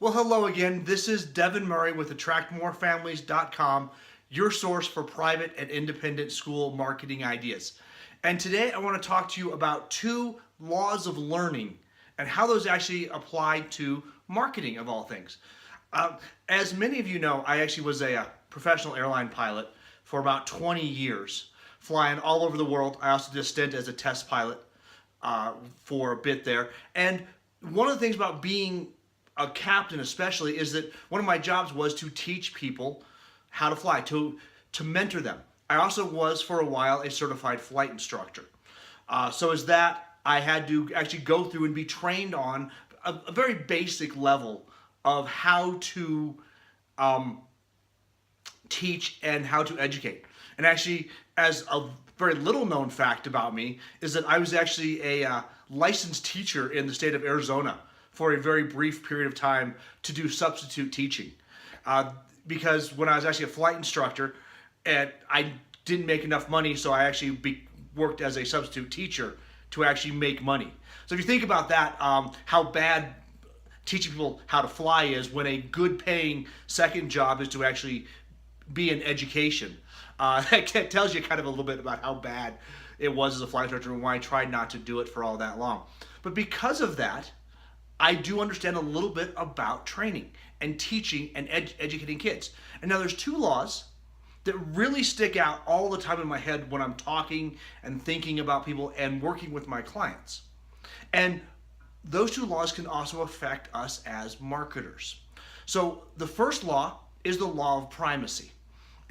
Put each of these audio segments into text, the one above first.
Well, hello again. This is Devin Murray with AttractMoreFamilies.com, your source for private and independent school marketing ideas. And today I want to talk to you about two laws of learning and how those actually apply to marketing of all things. As many of you know, I actually was a professional airline pilot for about 20 years, flying all over the world. I also did a stint as a test pilot for a bit there. And one of the things about being a captain especially is that one of my jobs was to teach people how to fly, to mentor them. I also was for a while a certified flight instructor. So as that, I had to actually go through and be trained on a very basic level of how to teach and how to educate. And actually, as a very little known fact about me is that I was actually a licensed teacher in the state of Arizona for a very brief period of time to do substitute teaching. Because when I was actually a flight instructor, and I didn't make enough money, so I actually worked as a substitute teacher to actually make money. So if you think about that, how bad teaching people how to fly is when a good paying second job is to actually be in education. That tells you kind of a little bit about how bad it was as a flight instructor and why I tried not to do it for all that long. But because of that, I do understand a little bit about training and teaching and educating kids. And now there's two laws that really stick out all the time in my head when I'm talking and thinking about people and working with my clients. And those two laws can also affect us as marketers. So the first law is the law of primacy.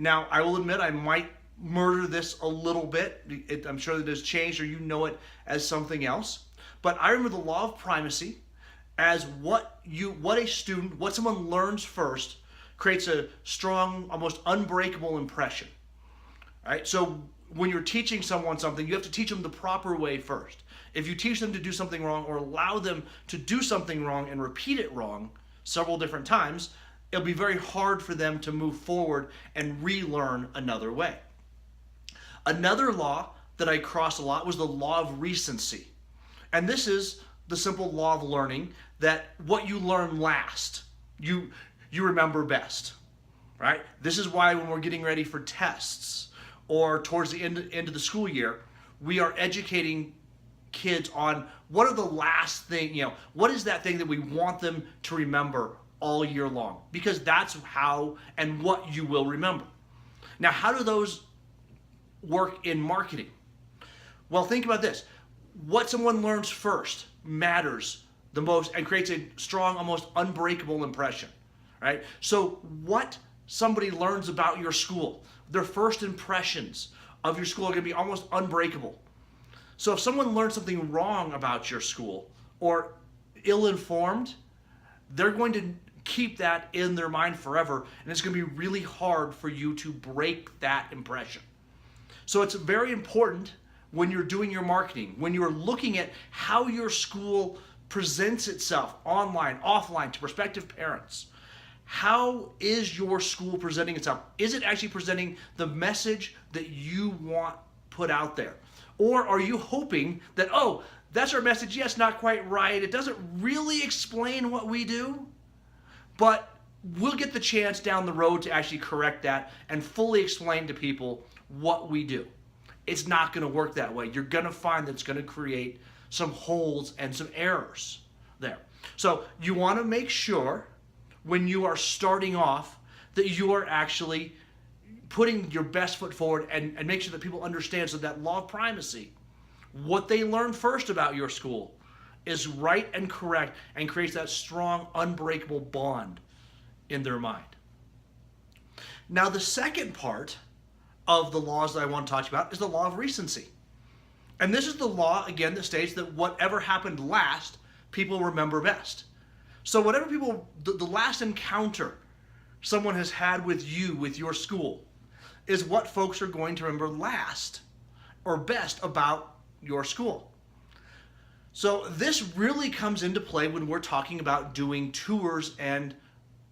Now, I will admit I might murder this a little bit. I'm sure that it has changed or you know it as something else. But I remember the law of primacy as what someone learns first creates a strong, almost unbreakable impression. Right? So when you're teaching someone something, you have to teach them the proper way first. If you teach them to do something wrong or allow them to do something wrong and repeat it wrong several different times, it'll be very hard for them to move forward and relearn another way. Another law that I crossed a lot was the law of recency. And this is the simple law of learning that what you learn last, you remember best, right? This is why when we're getting ready for tests or towards the end of the school year, we are educating kids on what are the last thing, what is that thing that we want them to remember all year long? Because that's how and what you will remember. Now, how do those work in marketing? Well, think about this. What someone learns first matters the most and creates a strong, almost unbreakable impression, right? So what somebody learns about your school, their first impressions of your school are going to be almost unbreakable. So if someone learns something wrong about your school or ill-informed, they're going to keep that in their mind forever, and it's going to be really hard for you to break that impression. So it's very important when you're doing your marketing, when you're looking at how your school presents itself online, offline to prospective parents. How is your school presenting itself? Is it actually presenting the message that you want put out there? Or are you hoping that, oh, that's our message, yes, not quite right, it doesn't really explain what we do, but we'll get the chance down the road to actually correct that and fully explain to people what we do. It's not going to work that way. You're going to find that it's going to create some holes and some errors there. So you want to make sure when you are starting off that you are actually putting your best foot forward and make sure that people understand, so that law of primacy, what they learn first about your school is right and correct and creates that strong, unbreakable bond in their mind. Now, the second part of the laws that I want to talk about is the law of recency. And this is the law, again, that states that whatever happened last, people remember best. So whatever the last encounter someone has had with you, with your school, is what folks are going to remember last or best about your school. So this really comes into play when we're talking about doing tours and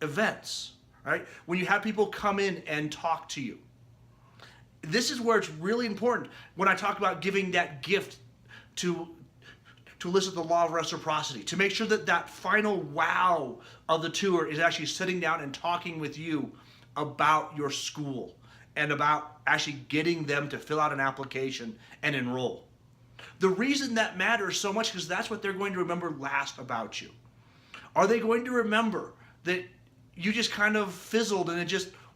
events, right? When you have people come in and talk to you. This is where it's really important when I talk about giving that gift to to elicit the law of reciprocity, to make sure that that final wow of the tour is actually sitting down and talking with you about your school and about actually getting them to fill out an application and enroll. The reason that matters so much is that's what they're going to remember last about you. Are they going to remember that you just kind of fizzled and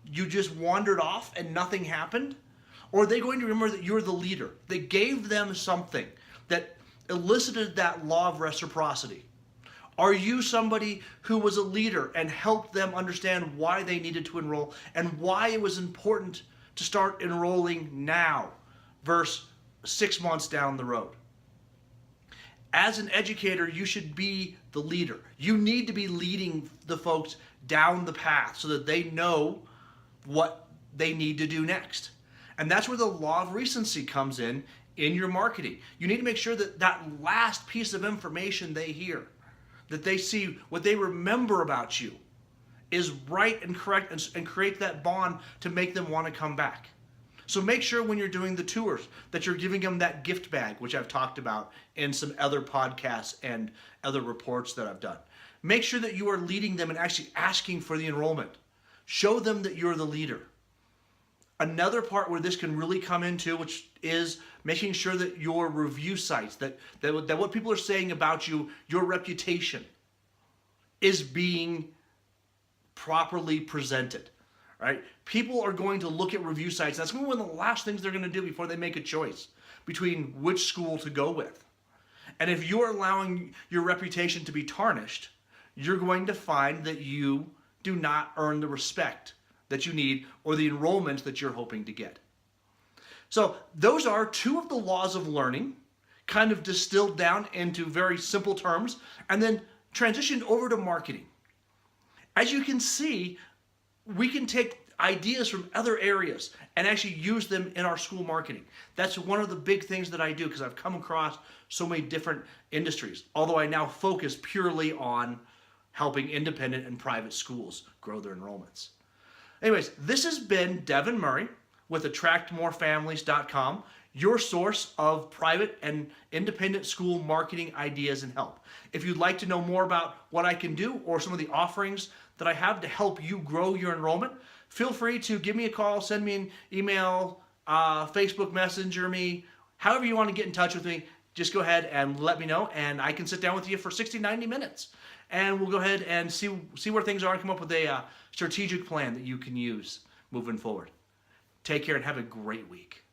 you just wandered off and nothing happened? Or are they going to remember that you're the leader, that gave them something, that elicited that law of reciprocity? Are you somebody who was a leader and helped them understand why they needed to enroll and why it was important to start enrolling now versus 6 months down the road? As an educator, you should be the leader. You need to be leading the folks down the path so that they know what they need to do next. And that's where the law of recency comes in your marketing. You need to make sure that that last piece of information they hear, that they see, what they remember about you is right and correct and create that bond to make them want to come back. So make sure when you're doing the tours that you're giving them that gift bag, which I've talked about in some other podcasts and other reports that I've done. Make sure that you are leading them and actually asking for the enrollment. Show them that you're the leader. Another part where this can really come into, which is making sure that your review sites, that what people are saying about you, your reputation, is being properly presented. Right? People are going to look at review sites. That's one of the last things they're going to do before they make a choice between which school to go with. And if you're allowing your reputation to be tarnished, you're going to find that you do not earn the respect that you need or the enrollments that you're hoping to get. So those are two of the laws of learning, kind of distilled down into very simple terms, and then transitioned over to marketing. As you can see, we can take ideas from other areas and actually use them in our school marketing. That's one of the big things that I do because I've come across so many different industries, although I now focus purely on helping independent and private schools grow their enrollments. Anyways, this has been Devin Murray with AttractMoreFamilies.com, your source of private and independent school marketing ideas and help. If you'd like to know more about what I can do or some of the offerings that I have to help you grow your enrollment, feel free to give me a call, send me an email, Facebook Messenger me, however you want to get in touch with me. Just go ahead and let me know, and I can sit down with you for 60, 90 minutes. And we'll go ahead and see where things are and come up with a strategic plan that you can use moving forward. Take care and have a great week.